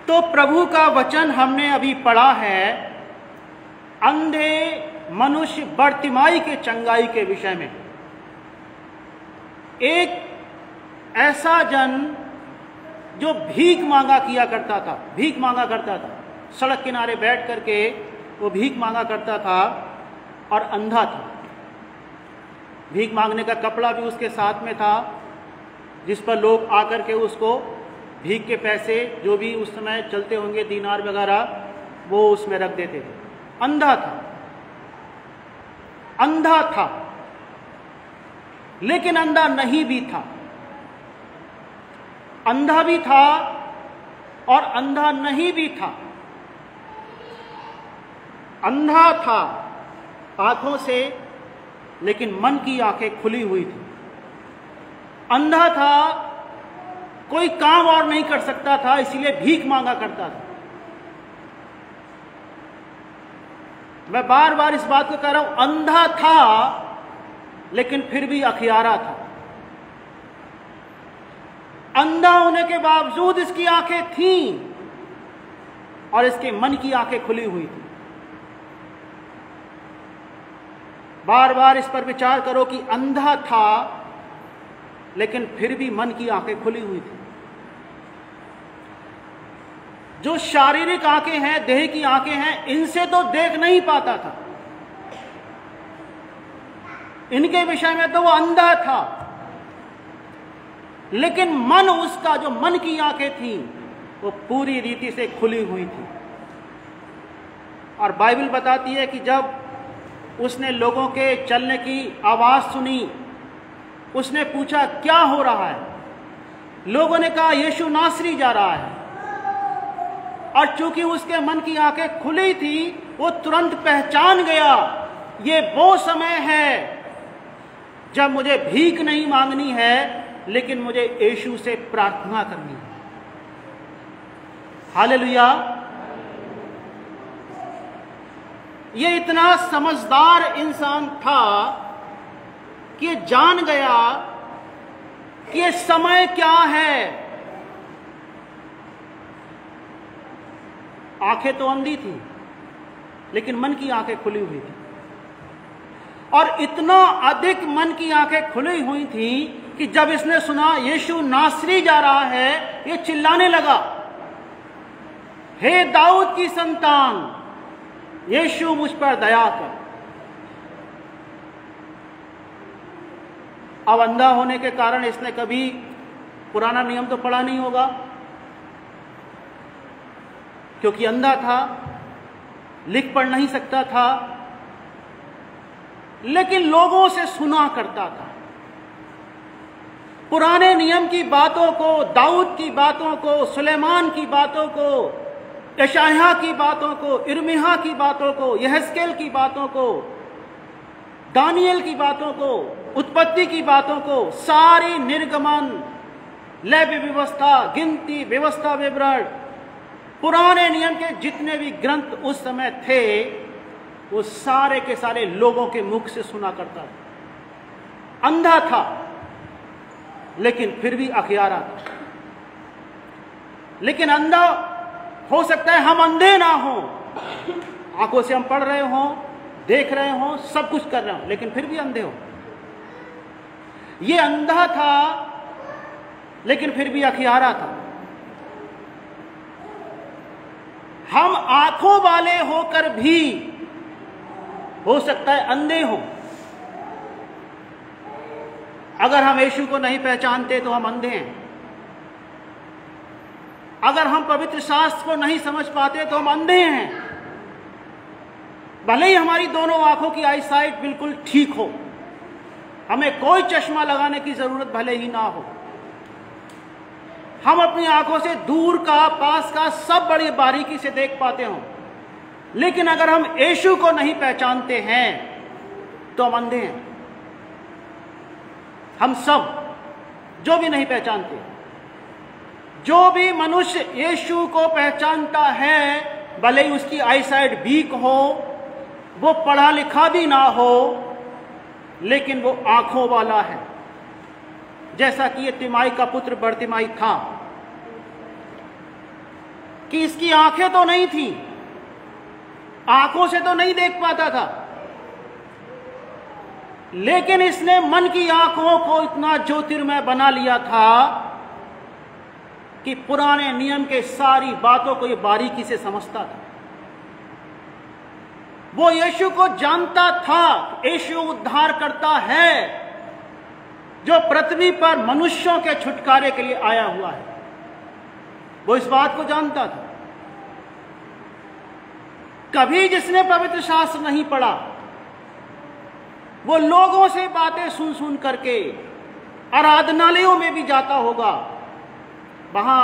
तो प्रभु का वचन हमने अभी पढ़ा है अंधे मनुष्य बर्तिमाई के चंगाई के विषय में। एक ऐसा जन जो भीख मांगा किया करता था, भीख मांगा करता था, सड़क किनारे बैठ करके वो भीख मांगा करता था और अंधा था। भीख मांगने का कपड़ा भी उसके साथ में था, जिस पर लोग आकर के उसको भीख के पैसे जो भी उस समय चलते होंगे दीनार वगैरह वो उसमें रख देते थे। अंधा था, अंधा था, लेकिन अंधा नहीं भी था। अंधा भी था और अंधा नहीं भी था। अंधा था आंखों से, लेकिन मन की आंखें खुली हुई थी। अंधा था, कोई काम और नहीं कर सकता था, इसीलिए भीख मांगा करता था। मैं बार बार इस बात को कह रहा हूं, अंधा था लेकिन फिर भी अखियारा था। अंधा होने के बावजूद इसकी आंखें थीं और इसके मन की आंखें खुली हुई थी। बार बार इस पर विचार करो कि अंधा था लेकिन फिर भी मन की आंखें खुली हुई थी। जो शारीरिक आंखें हैं, देह की आंखें हैं, इनसे तो देख नहीं पाता था, इनके विषय में तो वो अंधा था, लेकिन मन उसका, जो मन की आंखें थीं, वो पूरी रीति से खुली हुई थी। और बाइबल बताती है कि जब उसने लोगों के चलने की आवाज सुनी, उसने पूछा क्या हो रहा है। लोगों ने कहा यीशु नासरी जा रहा है। और चूंकि उसके मन की आंखें खुली थी, वो तुरंत पहचान गया ये वो समय है जब मुझे भीख नहीं मांगनी है, लेकिन मुझे यीशु से प्रार्थना करनी है। हालेलुया। ये इतना समझदार इंसान था कि जान गया कि ये समय क्या है। आंखें तो अंधी थी, लेकिन मन की आंखें खुली हुई थी। और इतना अधिक मन की आंखें खुली हुई थी कि जब इसने सुना यीशु नासरी जा रहा है, ये चिल्लाने लगा, हे दाऊद की संतान, यीशु मुझ पर दया कर। अब अंधा होने के कारण इसने कभी पुराना नियम तो पढ़ा नहीं होगा, क्योंकि अंधा था, लिख पढ़ नहीं सकता था, लेकिन लोगों से सुना करता था। पुराने नियम की बातों को, दाऊद की बातों को, सुलेमान की बातों को, यशायाह की बातों को, इर्मिया की बातों को, यहेजकेल की बातों को, दानियल की बातों को, उत्पत्ति की बातों को, सारी निर्गमन, लेवी व्यवस्था, गिनती, व्यवस्था, विवरण, पुराने नियम के जितने भी ग्रंथ उस समय थे, वो सारे के सारे लोगों के मुख से सुना करता था। अंधा था, लेकिन फिर भी अखियारा था। लेकिन अंधा हो सकता है हम अंधे ना हो, आंखों से हम पढ़ रहे हों, देख रहे हों, सब कुछ कर रहे हों, लेकिन फिर भी अंधे हो। ये अंधा था, लेकिन फिर भी अखियारा था। हम आंखों वाले होकर भी हो सकता है अंधे हो। अगर हम यीशु को नहीं पहचानते तो हम अंधे हैं। अगर हम पवित्र शास्त्र को नहीं समझ पाते तो हम अंधे हैं। भले ही हमारी दोनों आंखों की आईसाइट बिल्कुल ठीक हो, हमें कोई चश्मा लगाने की जरूरत भले ही ना हो, हम अपनी आंखों से दूर का, पास का सब बड़ी बारीकी से देख पाते हो, लेकिन अगर हम यीशु को नहीं पहचानते हैं तो हम अंधे हैं। हम सब जो भी नहीं पहचानते, जो भी मनुष्य यीशु को पहचानता है, भले ही उसकी आईसाइट वीक हो, वो पढ़ा लिखा भी ना हो, लेकिन वो आंखों वाला है, जैसा कि ये तिमाई का पुत्र बर्तिमाई था। कि इसकी आंखें तो नहीं थी, आंखों से तो नहीं देख पाता था, लेकिन इसने मन की आंखों को इतना ज्योतिर्मय बना लिया था कि पुराने नियम के सारी बातों को ये बारीकी से समझता था। वो यीशु को जानता था, यीशु उद्धार करता है जो पृथ्वी पर मनुष्यों के छुटकारे के लिए आया हुआ है। वो इस बात को जानता था। कभी जिसने पवित्र शास्त्र नहीं पढ़ा, वो लोगों से बातें सुन सुन करके आराधनालयों में भी जाता होगा। वहां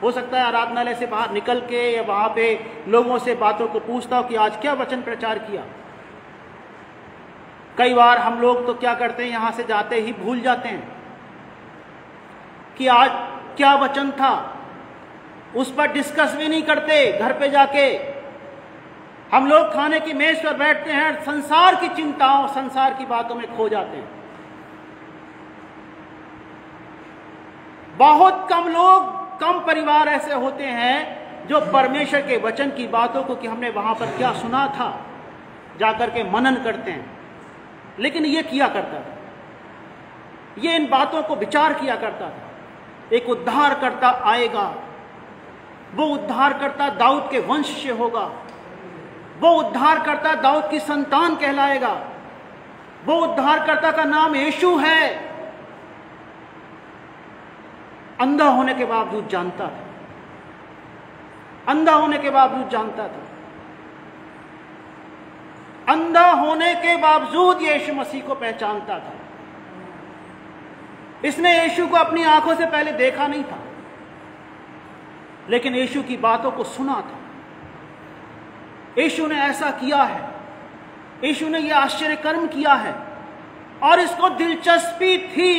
हो सकता है आराधनालय से बाहर निकल के या वहां पे लोगों से बातों को पूछता हो कि आज क्या वचन प्रचार किया। कई बार हम लोग तो क्या करते हैं, यहां से जाते ही भूल जाते हैं कि आज क्या वचन था, उस पर डिस्कस भी नहीं करते। घर पे जाके हम लोग खाने की मेज पर बैठते हैं, संसार की चिंताओं, संसार की बातों में खो जाते हैं। बहुत कम लोग, कम परिवार ऐसे होते हैं जो परमेश्वर के वचन की बातों को कि हमने वहां पर क्या सुना था जाकर के मनन करते हैं। लेकिन ये किया करता था, ये इन बातों को विचार किया करता था। एक उद्धारकर्ता आएगा, वो उद्धारकर्ता दाऊद के वंश से होगा, वो उद्धारकर्ता दाऊद की संतान कहलाएगा, वो उद्धारकर्ता का नाम यीशु है। अंधा होने के बावजूद जानता था, अंधा होने के बावजूद जानता था, अंधा होने के बावजूद यीशु मसीह को पहचानता था। इसने यीशु को अपनी आंखों से पहले देखा नहीं था, लेकिन यीशु की बातों को सुना था। यीशु ने ऐसा किया है, यीशु ने यह आश्चर्य कर्म किया है, और इसको दिलचस्पी थी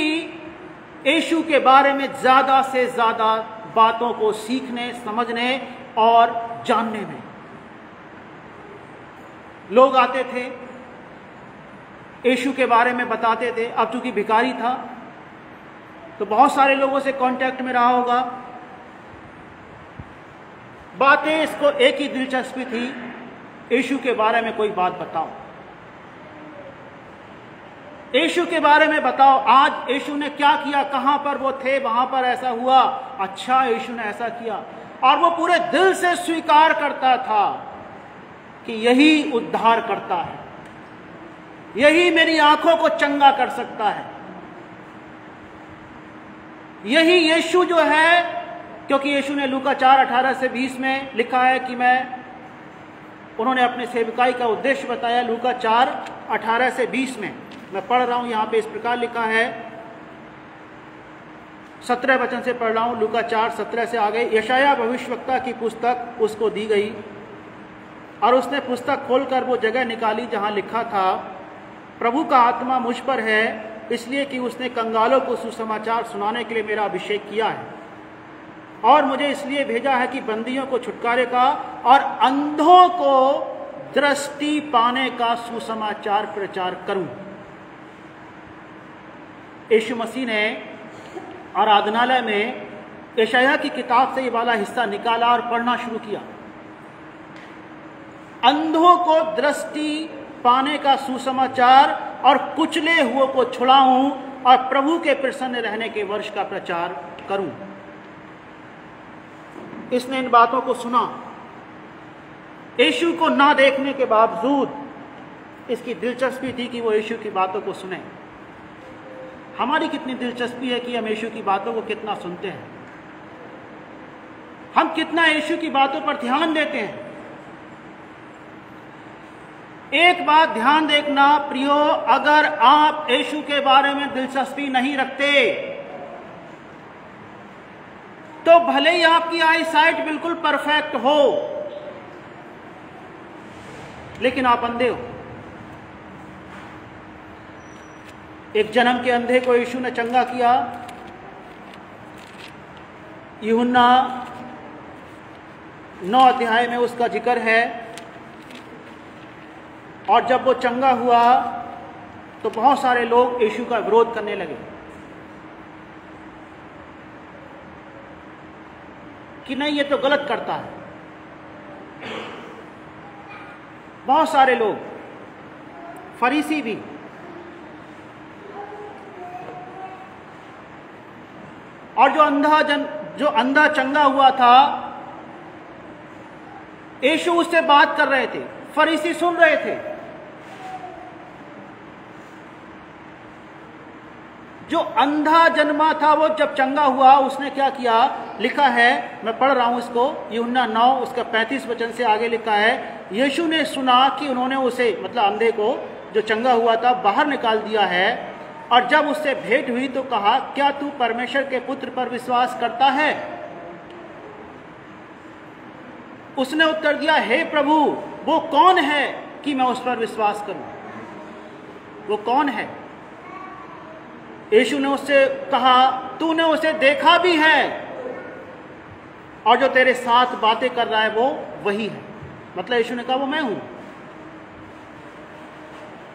यीशु के बारे में ज्यादा से ज्यादा बातों को सीखने, समझने और जानने में। लोग आते थे, यीशु के बारे में बताते थे। अब चूंकि भिखारी था तो बहुत सारे लोगों से कांटेक्ट में रहा होगा। बातें, इसको एक ही दिलचस्पी थी, यीशु के बारे में कोई बात बताओ, यीशु के बारे में बताओ। आज यीशु ने क्या किया, कहां पर वो थे, वहां पर ऐसा हुआ, अच्छा यीशु ने ऐसा किया। और वो पूरे दिल से स्वीकार करता था कि यही उद्धार करता है, यही मेरी आंखों को चंगा कर सकता है, यही यीशु जो है। क्योंकि यीशु ने लूका 4:18 से 20 में लिखा है कि उन्होंने अपने सेवकाई का उद्देश्य बताया। लूका 4:18 से 20 में मैं पढ़ रहा हूं, यहां पे इस प्रकार लिखा है, 17 वचन से पढ़ रहा हूं, लूका 4:17 से आगे। यशायाह भविष्यवक्ता की पुस्तक उसको दी गई और उसने पुस्तक खोलकर वो जगह निकाली जहां लिखा था, प्रभु का आत्मा मुझ पर है, इसलिए कि उसने कंगालों को सुसमाचार सुनाने के लिए मेरा अभिषेक किया है, और मुझे इसलिए भेजा है कि बंदियों को छुटकारे का और अंधों को दृष्टि पाने का सुसमाचार प्रचार करूं। यीशु मसीह ने आराधनालय में यशायाह की किताब से ये वाला हिस्सा निकाला और पढ़ना शुरू किया। अंधों को दृष्टि पाने का सुसमाचार और कुचले हुओं को छुड़ाऊं और प्रभु के प्रसन्न रहने के वर्ष का प्रचार करूं। इसने इन बातों को सुना। यीशु को ना देखने के बावजूद इसकी दिलचस्पी थी कि वो यीशु की बातों को सुने। हमारी कितनी दिलचस्पी है कि हम यीशु की बातों को कितना सुनते हैं, हम कितना यीशु की बातों पर ध्यान देते हैं। एक बात ध्यान देखना प्रियो, अगर आप यीशु के बारे में दिलचस्पी नहीं रखते तो भले ही आपकी आई साइट बिल्कुल परफेक्ट हो, लेकिन आप अंधे हो। एक जन्म के अंधे को यीशु ने चंगा किया। यूहन्ना 9 अध्याय में उसका जिक्र है। और जब वो चंगा हुआ तो बहुत सारे लोग यीशु का विरोध करने लगे कि नहीं, ये तो गलत करता है, बहुत सारे लोग, फरीसी भी। और जो अंधा चंगा हुआ था, यीशु उससे बात कर रहे थे, फरीसी सुन रहे थे। जो अंधा जन्मा था वो जब चंगा हुआ, उसने क्या किया? लिखा है, मैं पढ़ रहा हूं इसको, यूहन्ना 9 उसका 35 वचन से आगे लिखा है, यीशु ने सुना कि उन्होंने उसे, मतलब अंधे को जो चंगा हुआ था, बाहर निकाल दिया है। और जब उससे भेंट हुई तो कहा, क्या तू परमेश्वर के पुत्र पर विश्वास करता है? उसने उत्तर दिया, हे प्रभु, वो कौन है कि मैं उस पर विश्वास करूं? वो कौन है? यीशु ने उससे कहा, तूने उसे देखा भी है, और जो तेरे साथ बातें कर रहा है वो वही है। मतलब यीशु ने कहा, वो मैं हूं।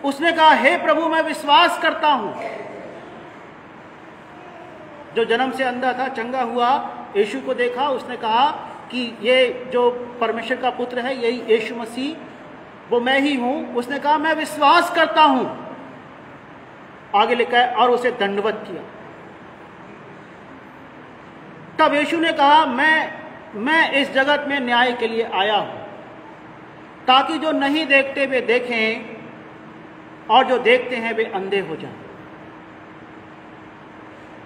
उसने कहा, हे प्रभु, मैं विश्वास करता हूं। जो जन्म से अंधा था, चंगा हुआ, यीशु को देखा, उसने कहा कि ये जो परमेश्वर का पुत्र है, यही यीशु मसीह, वो मैं ही हूं। उसने कहा, मैं विश्वास करता हूं। आगे लिखा है, और उसे दंडवत किया। तब यीशु ने कहा, मैं इस जगत में न्याय के लिए आया हूं, ताकि जो नहीं देखते वे देखें, और जो देखते हैं वे अंधे हो जाएं।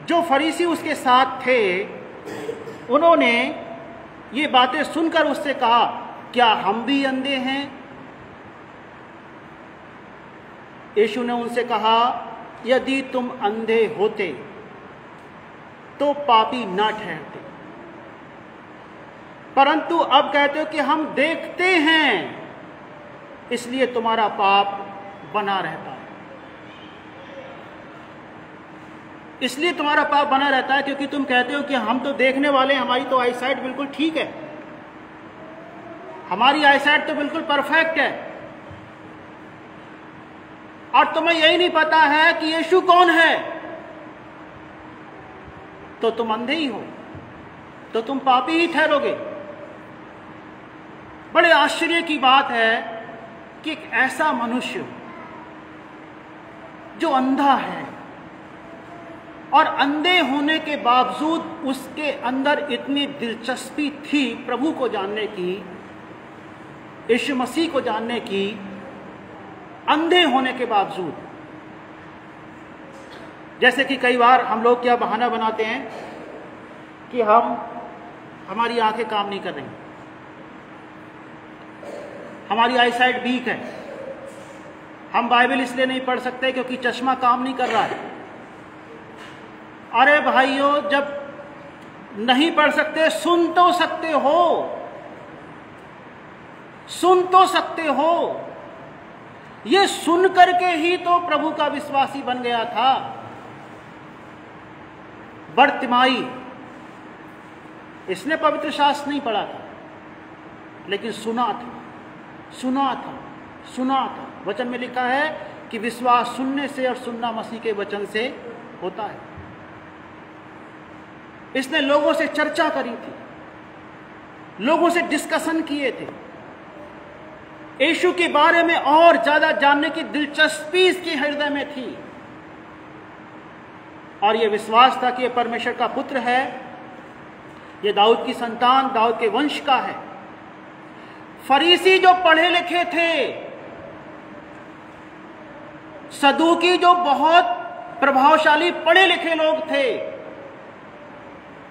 जो फरीसी उसके साथ थे, उन्होंने ये बातें सुनकर उससे कहा, क्या हम भी अंधे हैं? यीशु ने उनसे कहा, यदि तुम अंधे होते तो पापी ना ठहरते, परंतु अब कहते हो कि हम देखते हैं, इसलिए तुम्हारा पाप बना रहता है। इसलिए तुम्हारा पाप बना रहता है क्योंकि तुम कहते हो कि हम तो देखने वाले हैं, हमारी तो आईसाइट बिल्कुल ठीक है, हमारी आईसाइट तो बिल्कुल परफेक्ट है, और तुम्हें यही नहीं पता है कि यीशु कौन है, तो तुम अंधे ही हो, तो तुम पापी ही ठहरोगे। बड़े आश्चर्य की बात है कि एक ऐसा मनुष्य जो अंधा है, और अंधे होने के बावजूद उसके अंदर इतनी दिलचस्पी थी प्रभु को जानने की, यीशु मसीह को जानने की, अंधे होने के बावजूद। जैसे कि कई बार हम लोग क्या बहाना बनाते हैं कि हमारी आंखें काम नहीं कर रही, हमारी आईसाइट वीक है, हम बाइबल इसलिए नहीं पढ़ सकते क्योंकि चश्मा काम नहीं कर रहा है। अरे भाइयों, जब नहीं पढ़ सकते, सुन तो सकते हो, सुन तो सकते हो। ये सुन करके ही तो प्रभु का विश्वासी बन गया था। बर्तिमाई, इसने पवित्र शास्त्र नहीं पढ़ा था, लेकिन सुना था, सुना था, सुना था। वचन में लिखा है कि विश्वास सुनने से और सुनना मसीह के वचन से होता है। इसने लोगों से चर्चा करी थी, लोगों से डिस्कशन किए थे, यीशु के बारे में और ज्यादा जानने की दिलचस्पी इसके हृदय में थी, और यह विश्वास था कि यह परमेश्वर का पुत्र है, यह दाऊद की संतान, दाऊद के वंश का है। फरीसी जो पढ़े लिखे थे, सदूकी जो बहुत प्रभावशाली पढ़े लिखे लोग थे,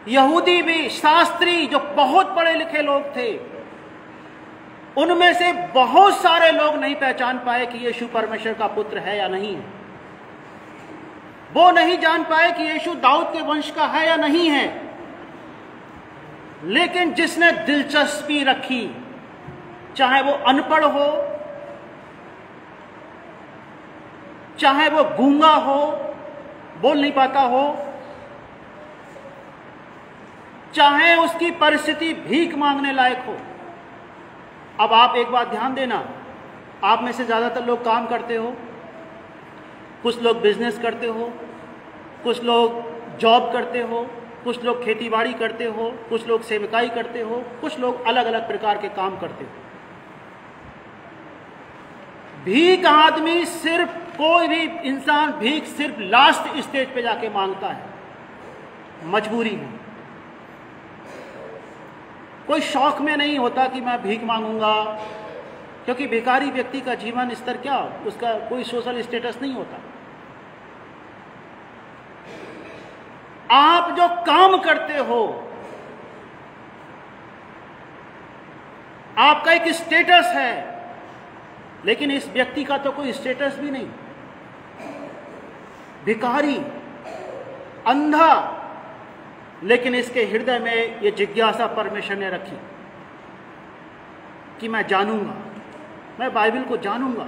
यहूदी भी, शास्त्री जो बहुत पढ़े लिखे लोग थे, उनमें से बहुत सारे लोग नहीं पहचान पाए कि यीशु परमेश्वर का पुत्र है या नहीं है। वो नहीं जान पाए कि यीशु दाऊद के वंश का है या नहीं है। लेकिन जिसने दिलचस्पी रखी, चाहे वो अनपढ़ हो, चाहे वो गूंगा हो, बोल नहीं पाता हो, चाहे उसकी परिस्थिति भीख मांगने लायक हो। अब आप एक बात ध्यान देना, आप में से ज्यादातर लोग काम करते हो, कुछ लोग बिजनेस करते हो, कुछ लोग जॉब करते हो, कुछ लोग खेतीबाड़ी करते हो, कुछ लोग सेवकाई करते हो, कुछ लोग अलग अलग प्रकार के काम करते हो। भीख आदमी सिर्फ, कोई भी इंसान भीख सिर्फ लास्ट स्टेज पे जाके मांगता है, मजबूरी में। कोई शौक में नहीं होता कि मैं भीख मांगूंगा, क्योंकि भिखारी व्यक्ति का जीवन स्तर क्या, उसका कोई सोशल स्टेटस नहीं होता। आप जो काम करते हो, आपका एक स्टेटस है, लेकिन इस व्यक्ति का तो कोई स्टेटस भी नहीं। भिखारी, अंधा, लेकिन इसके हृदय में यह जिज्ञासा परमेश्वर ने रखी कि मैं जानूंगा, मैं बाइबल को जानूंगा,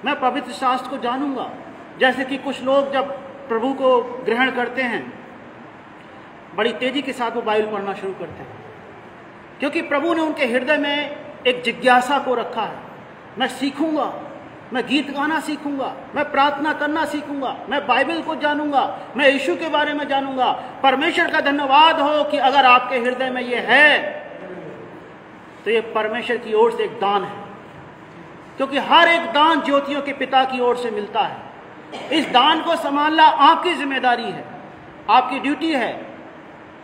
मैं पवित्र शास्त्र को जानूंगा। जैसे कि कुछ लोग जब प्रभु को ग्रहण करते हैं, बड़ी तेजी के साथ वो बाइबल पढ़ना शुरू करते हैं, क्योंकि प्रभु ने उनके हृदय में एक जिज्ञासा को रखा है। मैं सीखूंगा, मैं गीत गाना सीखूंगा, मैं प्रार्थना करना सीखूंगा, मैं बाइबल को जानूंगा, मैं यीशु के बारे में जानूंगा। परमेश्वर का धन्यवाद हो कि अगर आपके हृदय में ये है, तो ये परमेश्वर की ओर से एक दान है, क्योंकि हर एक दान ज्योतियों के पिता की ओर से मिलता है। इस दान को संभालना आपकी जिम्मेदारी है, आपकी ड्यूटी है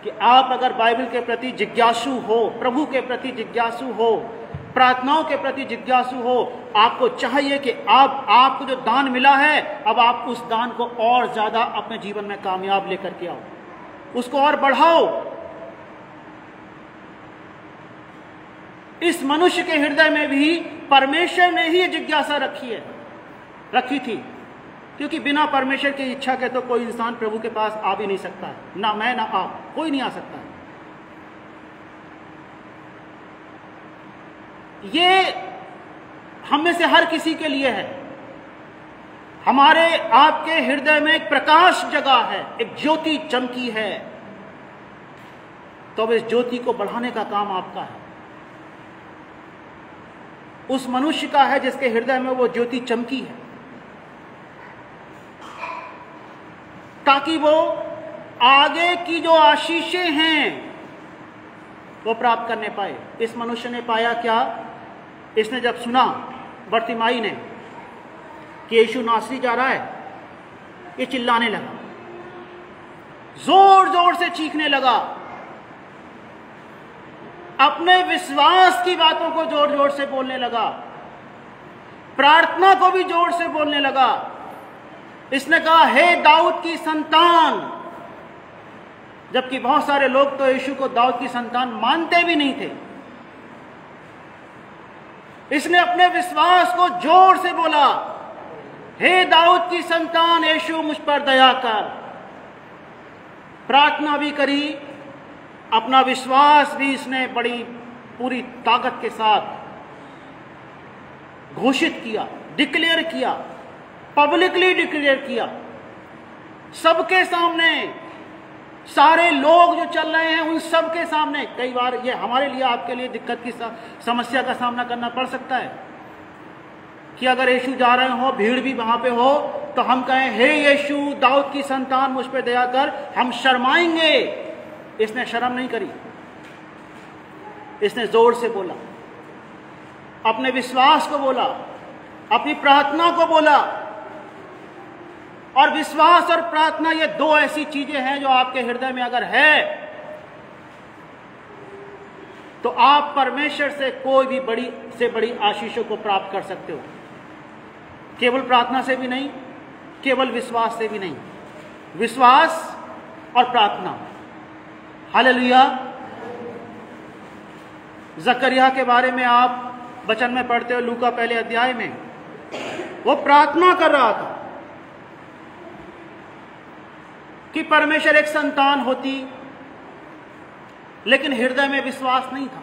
कि आप अगर बाइबल के प्रति जिज्ञासु हो, प्रभु के प्रति जिज्ञासु हो, प्रार्थनाओं के प्रति जिज्ञासु हो, आपको चाहिए कि आपको जो दान मिला है, अब आप उस दान को और ज्यादा अपने जीवन में कामयाब लेकर के आओ, उसको और बढ़ाओ। इस मनुष्य के हृदय में भी परमेश्वर ने ही जिज्ञासा रखी थी, क्योंकि बिना परमेश्वर की इच्छा के तो कोई इंसान प्रभु के पास आ भी नहीं सकता है, ना मैं ना आप, कोई नहीं आ सकता है। ये हम में से हर किसी के लिए है। हमारे आपके हृदय में एक प्रकाश जगा है, एक ज्योति चमकी है, तो अब इस ज्योति को बढ़ाने का काम आपका है। उस मनुष्य का है जिसके हृदय में वो ज्योति चमकी है, ताकि वो आगे की जो आशीषें हैं वो प्राप्त करने पाए। इस मनुष्य ने पाया क्या? इसने जब सुना बर्तिमाई ने कि यीशु नासरी जा रहा है, ये चिल्लाने लगा, जोर जोर से चीखने लगा, अपने विश्वास की बातों को जोर जोर से बोलने लगा, प्रार्थना को भी जोर से बोलने लगा। इसने कहा, हे दाऊद की संतान, जबकि बहुत सारे लोग तो यीशु को दाऊद की संतान मानते भी नहीं थे। इसने अपने विश्वास को जोर से बोला, हे दाऊद की संतान यीशु मुझ पर दया कर। प्रार्थना भी करी, अपना विश्वास भी इसने बड़ी पूरी ताकत के साथ घोषित किया, डिक्लेयर किया, पब्लिकली डिक्लेयर किया, सबके सामने, सारे लोग जो चल रहे हैं उन सब के सामने। कई बार ये हमारे लिए, आपके लिए दिक्कत की समस्या का सामना करना पड़ सकता है कि अगर यीशु जा रहे हो, भीड़ भी वहां पे हो, तो हम कहें, हे यीशु दाऊद की संतान मुझ पे दया कर, हम शर्माएंगे। इसने शर्म नहीं करी, इसने जोर से बोला, अपने विश्वास को बोला, अपनी प्रार्थना को बोला। और विश्वास और प्रार्थना ये दो ऐसी चीजें हैं जो आपके हृदय में अगर है, तो आप परमेश्वर से कोई भी बड़ी से बड़ी आशीषों को प्राप्त कर सकते हो। केवल प्रार्थना से भी नहीं, केवल विश्वास से भी नहीं, विश्वास और प्रार्थना। हालेलुया। जकरिया के बारे में आप वचन में पढ़ते हो, लूका पहले अध्याय में, वो प्रार्थना कर रहा था कि परमेश्वर एक संतान होती, लेकिन हृदय में विश्वास नहीं था।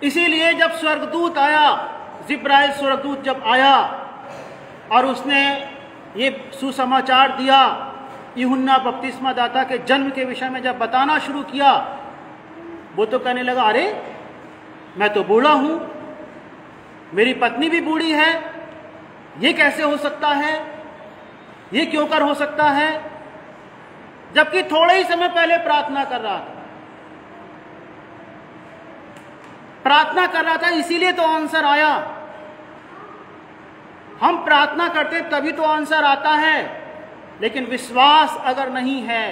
इसीलिए जब स्वर्गदूत आया, जिब्राइल स्वर्गदूत जब आया और उसने ये सुसमाचार दिया, यूहन्ना बपतिस्मा दाता के जन्म के विषय में जब बताना शुरू किया, वो तो कहने लगा, अरे मैं तो बूढ़ा हूं, मेरी पत्नी भी बूढ़ी है, ये कैसे हो सकता है, ये क्यों कर हो सकता है, जबकि थोड़े ही समय पहले प्रार्थना कर रहा था। प्रार्थना कर रहा था, इसीलिए तो आंसर आया। हम प्रार्थना करते तभी तो आंसर आता है, लेकिन विश्वास अगर नहीं है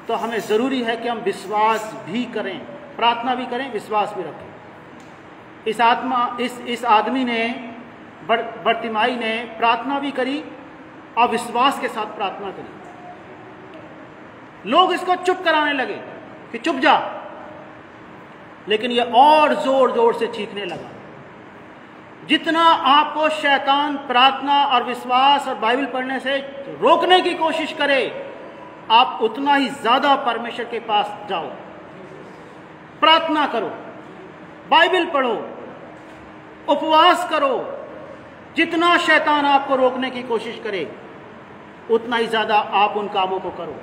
तो हमें जरूरी है कि हम विश्वास भी करें, प्रार्थना भी करें, विश्वास भी रखें। इस आदमी ने, बर्तिमाई ने प्रार्थना भी करी और विश्वास के साथ प्रार्थना करी। लोग इसको चुप कराने लगे कि चुप जा, लेकिन यह और जोर जोर से चीखने लगा। जितना आपको शैतान प्रार्थना और विश्वास और बाइबल पढ़ने से रोकने की कोशिश करे, आप उतना ही ज्यादा परमेश्वर के पास जाओ, प्रार्थना करो, बाइबल पढ़ो, उपवास करो। जितना शैतान आपको रोकने की कोशिश करे, उतना ही ज्यादा आप उन कामों को करो।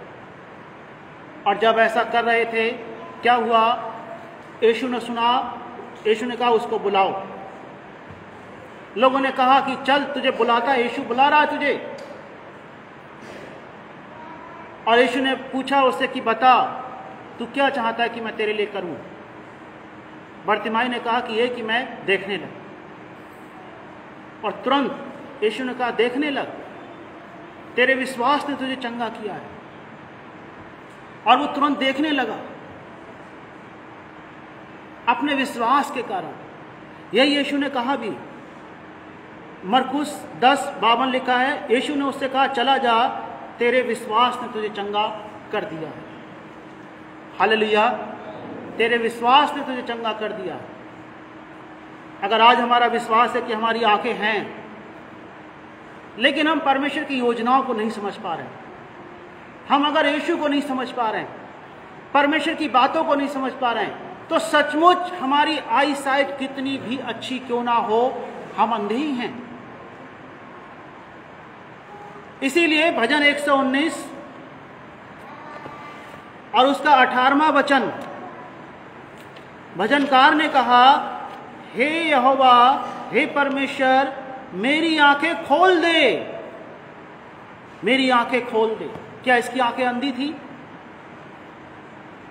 और जब ऐसा कर रहे थे, क्या हुआ? यीशु ने सुना, यीशु ने कहा उसको बुलाओ। लोगों ने कहा कि चल, तुझे बुलाता है, यीशु बुला रहा है तुझे। और यीशु ने पूछा उससे कि बता, तू क्या चाहता है कि मैं तेरे लिए करूं? बर्तिमाई ने कहा कि ये कि मैं देखने लग। और तुरंत यीशु ने कहा, देखने लग, तेरे विश्वास ने तुझे चंगा किया है। और वो तुरंत देखने लगा अपने विश्वास के कारण। यही यीशु ने कहा भी, मरकुस 10:52 लिखा है, यीशु ने उससे कहा, चला जा, तेरे विश्वास ने तुझे चंगा कर दिया है। हालेलुया, तेरे विश्वास ने तुझे चंगा कर दिया। अगर आज हमारा विश्वास है कि हमारी आंखें हैं, लेकिन हम परमेश्वर की योजनाओं को नहीं समझ पा रहे, हम अगर यीशु को नहीं समझ पा रहे हैं, परमेश्वर की बातों को नहीं समझ पा रहे हैं, तो सचमुच हमारी आई साइट कितनी भी अच्छी क्यों ना हो, हम अंधे ही हैं। इसीलिए भजन 119 और उसका 18वां वचन, भजनकार ने कहा, हे यहोवा, हे परमेश्वर, मेरी आंखें खोल दे, मेरी आंखें खोल दे। क्या इसकी आंखें अंधी थी?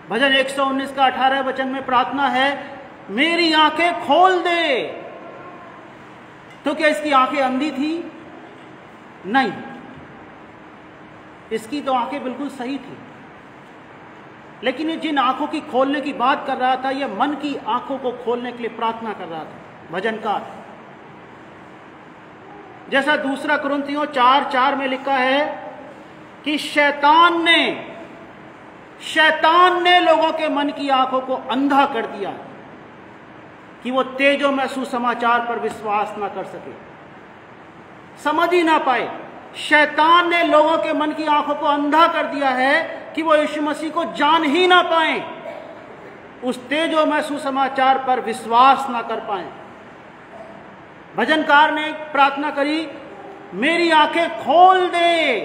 भजन 119 का 18 वचन में प्रार्थना है, मेरी आंखें खोल दे। तो क्या इसकी आंखें अंधी थी? नहीं, इसकी तो आंखें बिल्कुल सही थी। लेकिन ये जिन आंखों की खोलने की बात कर रहा था, ये मन की आंखों को खोलने के लिए प्रार्थना कर रहा था भजनकार। जैसा 2 कुरिन्थियों 4:4 में लिखा है कि शैतान ने लोगों के मन की आंखों को अंधा कर दिया कि वो तेजों में सुसमाचार पर विश्वास ना कर सके, समझ ही ना पाए। शैतान ने लोगों के मन की आंखों को अंधा कर दिया है कि वो यीशु मसीह को जान ही ना पाए, उस तेजों में सुसमाचार पर विश्वास ना कर पाए। भजनकार ने प्रार्थना करी, मेरी आंखें खोल दे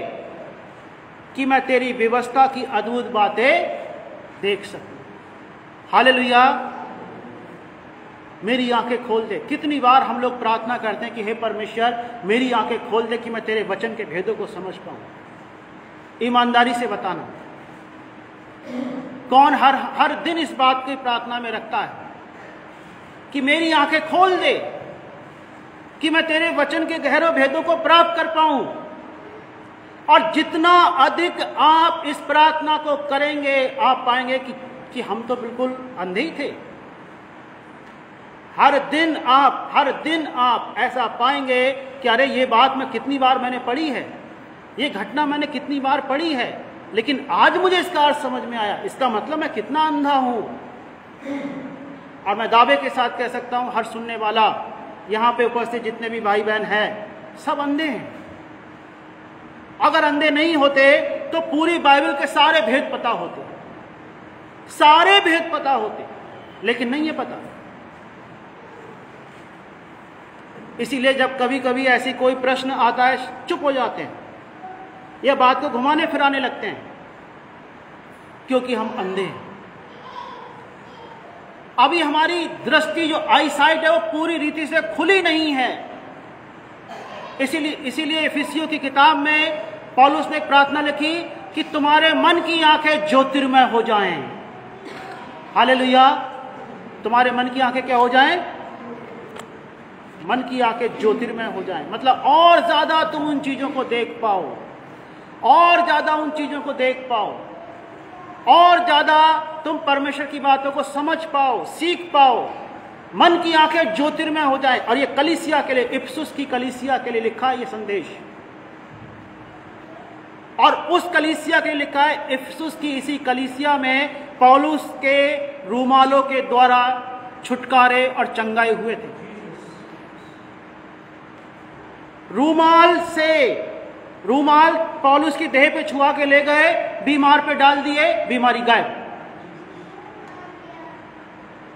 कि मैं तेरी व्यवस्था की अद्भुत बातें देख सकूं। हालेलुया, मेरी आंखें खोल दे। कितनी बार हम लोग प्रार्थना करते हैं कि हे परमेश्वर, मेरी आंखें खोल दे कि मैं तेरे वचन के भेदों को समझ पाऊं। ईमानदारी से बताना, कौन हर दिन इस बात की प्रार्थना में रखता है कि मेरी आंखें खोल दे कि मैं तेरे वचन के गहरे भेदों को प्राप्त कर पाऊं। और जितना अधिक आप इस प्रार्थना को करेंगे, आप पाएंगे कि हम तो बिल्कुल अंधे ही थे। हर दिन आप ऐसा पाएंगे कि अरे ये बात मैं कितनी बार मैंने पढ़ी है, ये घटना मैंने कितनी बार पढ़ी है, लेकिन आज मुझे इसका अर्थ समझ में आया। इसका मतलब मैं कितना अंधा हूं। और मैं दावे के साथ कह सकता हूं, हर सुनने वाला, यहां पे उपस्थित जितने भी भाई बहन हैं, सब अंधे हैं। अगर अंधे नहीं होते तो पूरी बाइबल के सारे भेद पता होते, सारे भेद पता होते, लेकिन नहीं ये पता। इसीलिए जब कभी कभी ऐसी कोई प्रश्न आता है, चुप हो जाते हैं, यह बात को घुमाने फिराने लगते हैं, क्योंकि हम अंधे हैं। अभी हमारी दृष्टि, जो आई साइट है, वो पूरी रीति से खुली नहीं है। इसीलिए इफिसियों की किताब में पौलुस ने एक प्रार्थना लिखी कि तुम्हारे मन की आंखें ज्योतिर्मय हो जाएं। हालेलुया, तुम्हारे मन की आंखें क्या हो जाएं? मन की आंखें ज्योतिर्मय हो जाएं, मतलब और ज्यादा तुम उन चीजों को देख पाओ, और ज्यादा उन चीजों को देख पाओ, और ज्यादा तुम परमेश्वर की बातों को समझ पाओ, सीख पाओ, मन की आंखें ज्योतिर्मय हो जाए। और ये कलीसिया के लिए, इफिसुस की कलीसिया के लिए लिखा है ये संदेश, और उस कलीसिया के लिए लिखा है। इफिसुस की इसी कलीसिया में पौलुस के रूमालों के द्वारा छुटकारे और चंगाई हुए थे। रूमाल पौलुस की देह पे छुआ के ले गए, बीमार पे डाल दिए, बीमारी गायब।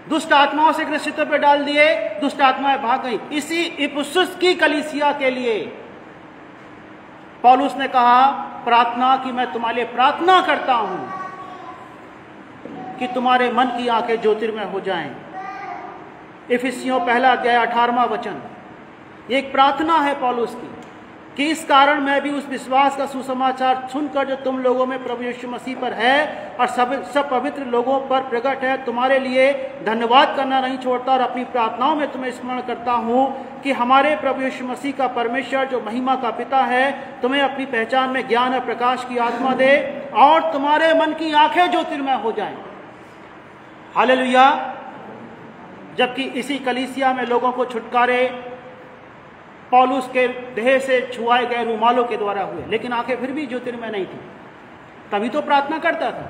दुष्ट आत्माओं से ग्रसितों पे डाल दिए, दुष्ट आत्माएं भाग गई। इसी इफिसुस की कलीसिया के लिए पौलुस ने कहा प्रार्थना कि मैं तुम्हारे लिए प्रार्थना करता हूं कि तुम्हारे मन की आंखें ज्योतिर्मय हो जाएं। इफिसियों 1 अध्याय 18वां वचन, ये एक प्रार्थना है पौलुस की कि इस कारण मैं भी उस विश्वास का सुसमाचार सुनकर जो तुम लोगों में प्रभु यीशु मसीह पर है और सब पवित्र लोगों पर प्रकट है, तुम्हारे लिए धन्यवाद करना नहीं छोड़ता और अपनी प्रार्थनाओं में तुम्हें स्मरण करता हूं कि हमारे प्रभु यीशु मसीह का परमेश्वर जो महिमा का पिता है तुम्हें अपनी पहचान में ज्ञान और प्रकाश की आत्मा दे और तुम्हारे मन की आंखें ज्योतिर्मय हो जाएं। हालेलुया। जबकि इसी कलीसिया में लोगों को छुटकारे पौलुस के देह से छुआए गए रूमालों के द्वारा हुए, लेकिन आंखें फिर भी ज्योतिर्मय नहीं थी। तभी तो प्रार्थना करता था,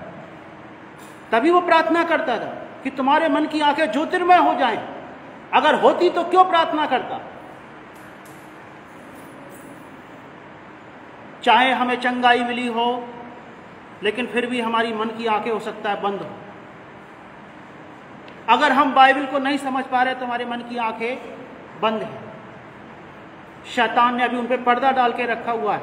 तभी वो प्रार्थना करता था कि तुम्हारे मन की आंखें ज्योतिर्मय हो जाएं। अगर होती तो क्यों प्रार्थना करता? चाहे हमें चंगाई मिली हो, लेकिन फिर भी हमारी मन की आंखें हो सकता है बंद हो। अगर हम बाइबल को नहीं समझ पा रहे तो हमारे मन की आंखें बंद हैं। शैतान ने अभी उन पे पर्दा डाल के रखा हुआ है।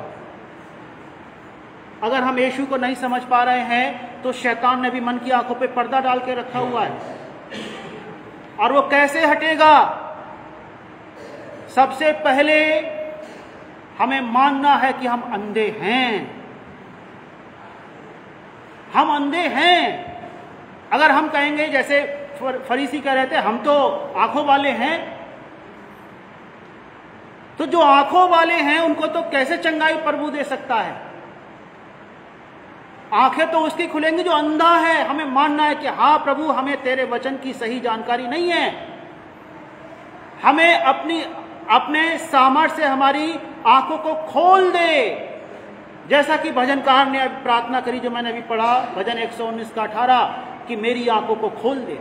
अगर हम यीशु को नहीं समझ पा रहे हैं तो शैतान ने भी मन की आंखों पे पर्दा डाल के रखा हुआ है। और वो कैसे हटेगा? सबसे पहले हमें मानना है कि हम अंधे हैं। हम अंधे हैं। अगर हम कहेंगे जैसे फरीसी कह रहे थे हम तो आंखों वाले हैं, तो जो आंखों वाले हैं उनको तो कैसे चंगाई प्रभु दे सकता है? आंखें तो उसकी खुलेंगी जो अंधा है। हमें मानना है कि हाँ प्रभु, हमें तेरे वचन की सही जानकारी नहीं है। हमें अपने सामर्थ्य से हमारी आंखों को खोल दे, जैसा कि भजनकार ने प्रार्थना करी जो मैंने अभी पढ़ा, भजन 119 का 18, कि मेरी आंखों को खोल दे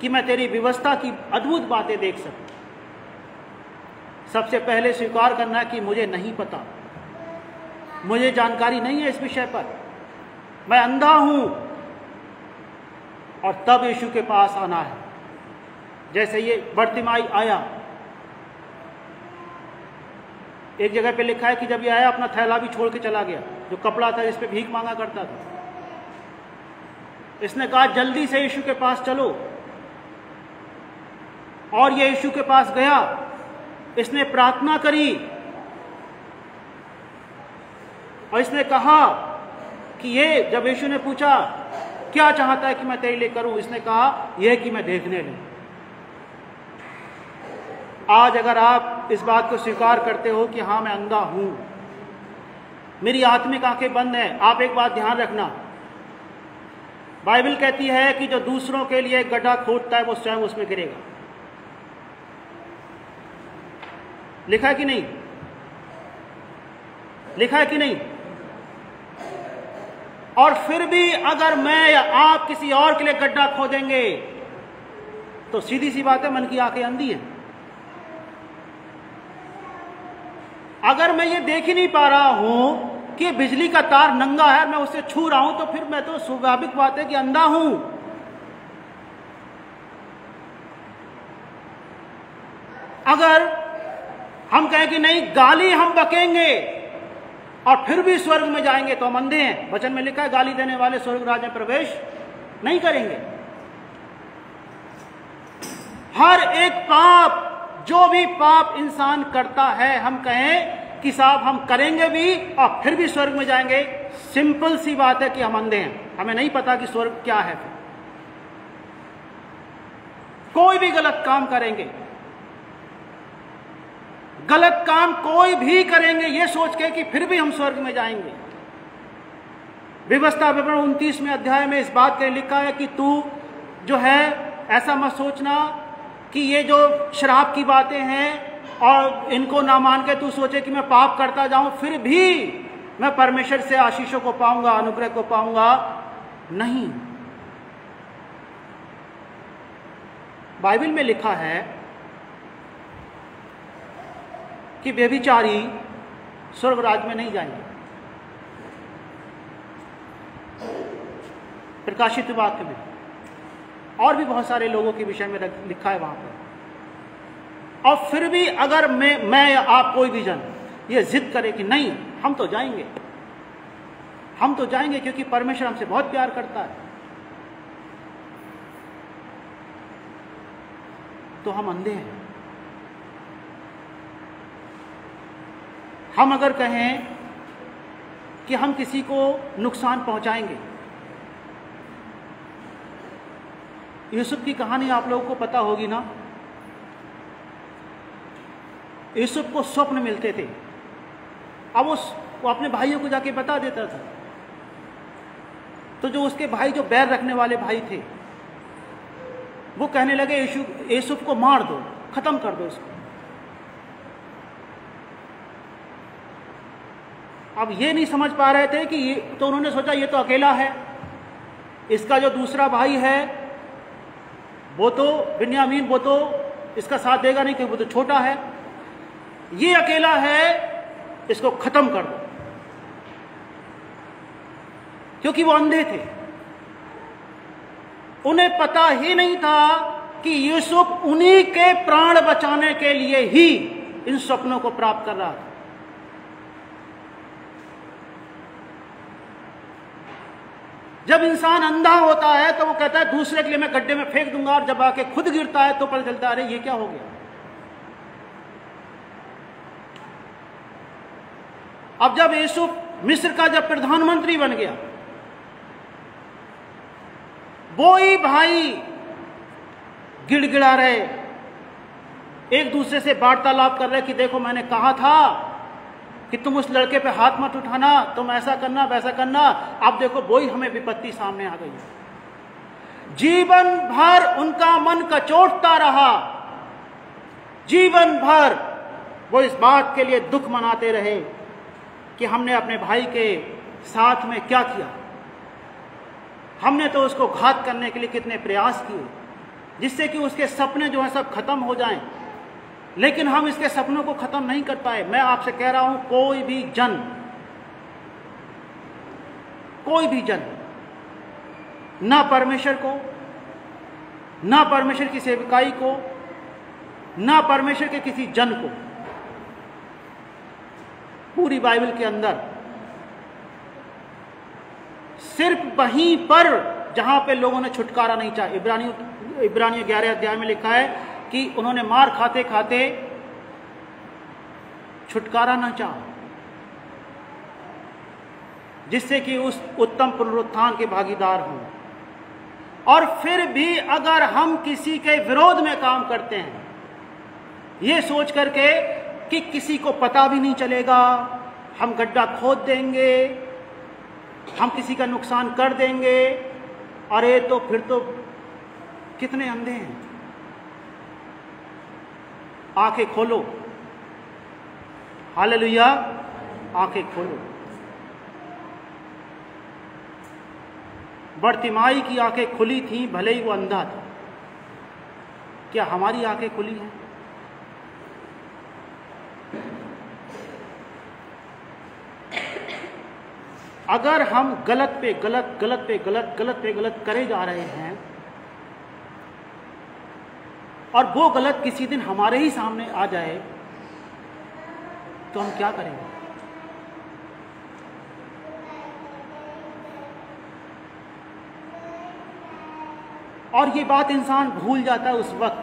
कि मैं तेरी व्यवस्था की अद्भुत बातें देख सकूं। सबसे पहले स्वीकार करना है कि मुझे नहीं पता, मुझे जानकारी नहीं है इस विषय पर, मैं अंधा हूं, और तब यीशु के पास आना है। जैसे ये बर्तिमाई आया, एक जगह पे लिखा है कि जब ये आया अपना थैला भी छोड़ के चला गया, जो कपड़ा था जिस पे भीख मांगा करता था। इसने कहा जल्दी से यीशु के पास चलो, और ये यीशु के पास गया। इसने प्रार्थना करी और इसने कहा कि ये, जब यीशु ने पूछा क्या चाहता है कि मैं तेरे लिए करूं, इसने कहा यह कि मैं देखने लूं। आज अगर आप इस बात को स्वीकार करते हो कि हाँ मैं अंधा हूं, मेरी आत्मिक आंखें बंद हैं, आप एक बात ध्यान रखना, बाइबल कहती है कि जो दूसरों के लिए गड्ढा खोदता है वो स्वयं उसमें गिरेगा। लिखा है कि नहीं? लिखा है कि नहीं? और फिर भी अगर मैं या आप किसी और के लिए गड्ढा खोदेंगे तो सीधी सी बात है, मन की आंखें अंधी हैं। अगर मैं ये देख ही नहीं पा रहा हूं कि बिजली का तार नंगा है, मैं उसे छू रहा हूं, तो फिर मैं तो स्वाभाविक बात है कि अंधा हूं। अगर हम कहें कि नहीं, गाली हम बकेंगे और फिर भी स्वर्ग में जाएंगे, तो हम अंधे हैं। वचन में लिखा है गाली देने वाले स्वर्ग राज में प्रवेश नहीं करेंगे। हर एक पाप, जो भी पाप इंसान करता है, हम कहें कि साहब हम करेंगे भी और फिर भी स्वर्ग में जाएंगे, सिंपल सी बात है कि हम अंधे हैं, हमें नहीं पता कि स्वर्ग क्या है। कोई भी गलत काम करेंगे, गलत काम कोई भी करेंगे ये सोच के कि फिर भी हम स्वर्ग में जाएंगे। व्यवस्था विवरण 29वें अध्याय में इस बात के लिए लिखा है कि तू जो है ऐसा मत सोचना कि ये जो शराब की बातें हैं और इनको ना मान के तू सोचे कि मैं पाप करता जाऊं फिर भी मैं परमेश्वर से आशीषों को पाऊंगा, अनुग्रह को पाऊंगा। नहीं, बाइबल में लिखा है कि व्यभिचारी स्वर्ग राज्य में नहीं जाएंगे। प्रकाशित वाक्य में और भी बहुत सारे लोगों के विषय में लिखा है वहां पर। और फिर भी अगर मैं या आप कोई भी जन ये जिद करे कि नहीं हम तो जाएंगे, हम तो जाएंगे क्योंकि परमेश्वर हमसे बहुत प्यार करता है, तो हम अंधे हैं। हम अगर कहें कि हम किसी को नुकसान पहुंचाएंगे, यूसुफ की कहानी आप लोगों को पता होगी ना। यूसुफ को स्वप्न मिलते थे, अब वो अपने भाइयों को जाके बता देता था, तो जो उसके भाई जो बैर रखने वाले भाई थे वो कहने लगे यूसुफ को मार दो, खत्म कर दो इसको। अब ये नहीं समझ पा रहे थे कि ये, तो उन्होंने सोचा ये तो अकेला है, इसका जो दूसरा भाई है वो तो बिन्यामीन, वो तो इसका साथ देगा नहीं क्योंकि वो तो छोटा है, ये अकेला है, इसको खत्म कर दो। क्योंकि वो अंधे थे, उन्हें पता ही नहीं था कि यूसुफ उन्हीं के प्राण बचाने के लिए ही इन सपनों को प्राप्त कर रहा था। जब इंसान अंधा होता है तो वो कहता है दूसरे के लिए मैं गड्ढे में फेंक दूंगा, और जब आके खुद गिरता है तो पता चलता है अरे ये क्या हो गया। अब जब यूसुफ मिस्र का जब प्रधानमंत्री बन गया, वो ही भाई गिड़गिड़ा रहे, एक दूसरे से वार्तालाप कर रहे कि देखो मैंने कहा था कि तुम उस लड़के पे हाथ मत उठाना, तुम ऐसा करना वैसा करना। अब देखो वही हमें विपत्ति सामने आ गई। जीवन भर उनका मन कचोटता रहा, जीवन भर वो इस बात के लिए दुख मनाते रहे कि हमने अपने भाई के साथ में क्या किया, हमने तो उसको घात करने के लिए कितने प्रयास किए जिससे कि उसके सपने जो है सब खत्म हो जाएं, लेकिन हम इसके सपनों को खत्म नहीं कर पाए। मैं आपसे कह रहा हूं कोई भी जन ना परमेश्वर को, ना परमेश्वर की सेवकाई को, ना परमेश्वर के किसी जन को पूरी बाइबल के अंदर सिर्फ वहीं पर जहां पे लोगों ने छुटकारा नहीं चाहा। इब्रानियों 11 अध्याय में लिखा है कि उन्होंने मार खाते खाते छुटकारा ना चाहा, जिससे कि उस उत्तम पुनरुत्थान के भागीदार हों। और फिर भी अगर हम किसी के विरोध में काम करते हैं ये सोच करके कि किसी को पता भी नहीं चलेगा, हम गड्ढा खोद देंगे, हम किसी का नुकसान कर देंगे, अरे तो फिर तो कितने अंधे हैं। आंखें खोलो, हालेलुया, आंखें खोलो। बर्तिमाई की आंखें खुली थीं, भले ही वो अंधा था। क्या हमारी आंखें खुली हैं? अगर हम गलत पे गलत, गलत पे गलत, गलत पे गलत करे जा रहे हैं और वो गलत किसी दिन हमारे ही सामने आ जाए तो हम क्या करेंगे? और ये बात इंसान भूल जाता है उस वक्त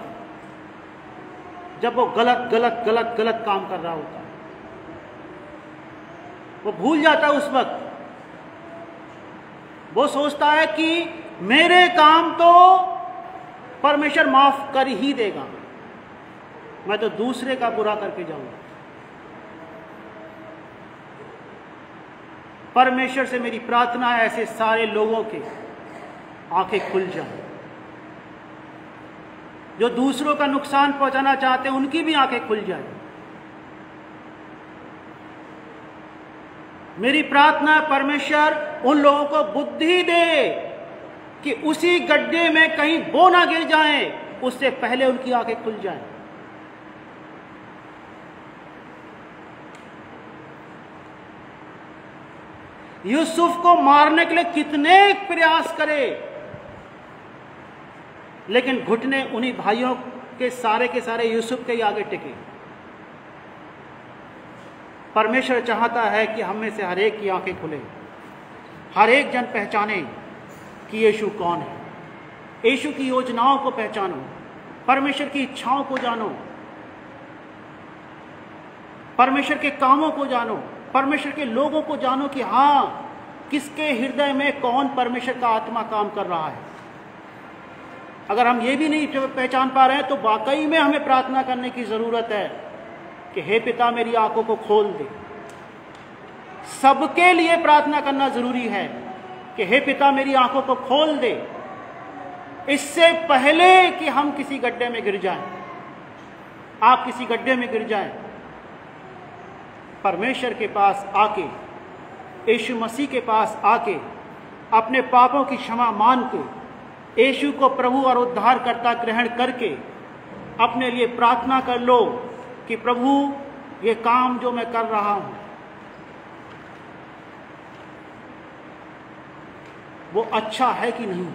जब वो गलत गलत गलत गलत काम कर रहा होता है। वो भूल जाता है उस वक्त, वो सोचता है कि मेरे काम तो परमेश्वर माफ कर ही देगा, मैं तो दूसरे का बुरा करके जाऊंगा। परमेश्वर से मेरी प्रार्थना है ऐसे सारे लोगों के आंखें खुल जाएं, जो दूसरों का नुकसान पहुंचाना चाहते हैं उनकी भी आंखें खुल जाएं। मेरी प्रार्थना है परमेश्वर उन लोगों को बुद्धि दे कि उसी गड्ढे में कहीं वो ना गिर जाएं, उससे पहले उनकी आंखें खुल जाएं। यूसुफ को मारने के लिए कितने प्रयास करे, लेकिन घुटने उन्हीं भाइयों के सारे यूसुफ के ही आगे टिके। परमेश्वर चाहता है कि हम में से हर एक की आंखें खुले, हर एक जन पहचाने कि यीशु कौन है। यीशु की योजनाओं को पहचानो, परमेश्वर की इच्छाओं को जानो, परमेश्वर के कामों को जानो, परमेश्वर के लोगों को जानो कि हाँ, किसके हृदय में कौन परमेश्वर का आत्मा काम कर रहा है। अगर हम ये भी नहीं पहचान पा रहे हैं तो वाकई में हमें प्रार्थना करने की जरूरत है कि हे पिता मेरी आंखों को खोल दे। सबके लिए प्रार्थना करना जरूरी है कि हे पिता मेरी आंखों को खोल दे, इससे पहले कि हम किसी गड्ढे में गिर जाएं, आप किसी गड्ढे में गिर जाएं। परमेश्वर के पास आके, यीशु मसीह के पास आके, अपने पापों की क्षमा मान के, यीशु को प्रभु और उद्धारकर्ता ग्रहण करके अपने लिए प्रार्थना कर लो कि प्रभु ये काम जो मैं कर रहा हूं वो अच्छा है कि नहीं।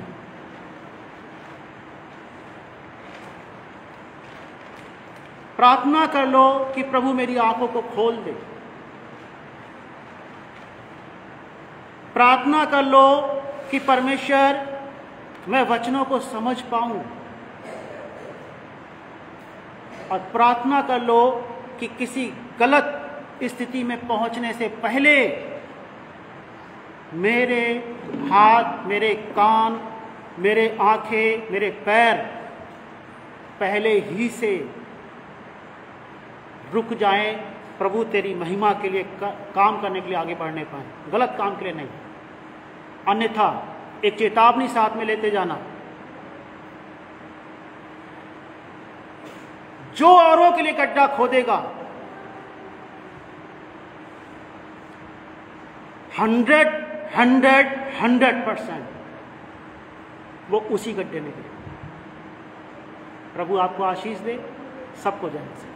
प्रार्थना कर लो कि प्रभु मेरी आंखों को खोल दे। प्रार्थना कर लो कि परमेश्वर मैं वचनों को समझ पाऊं, और प्रार्थना कर लो कि किसी गलत स्थिति में पहुंचने से पहले मेरे हाथ, मेरे कान, मेरे आंखें, मेरे पैर पहले ही से रुक जाएं, प्रभु तेरी महिमा के लिए काम करने के लिए आगे बढ़ने पाए, गलत काम के लिए नहीं। अन्यथा एक चेतावनी साथ में लेते जाना, जो औरों के लिए गड्ढा खोदेगा 100% वो उसी गड्ढे में गिरे। प्रभु आपको आशीष दे, सबको जय मसीह।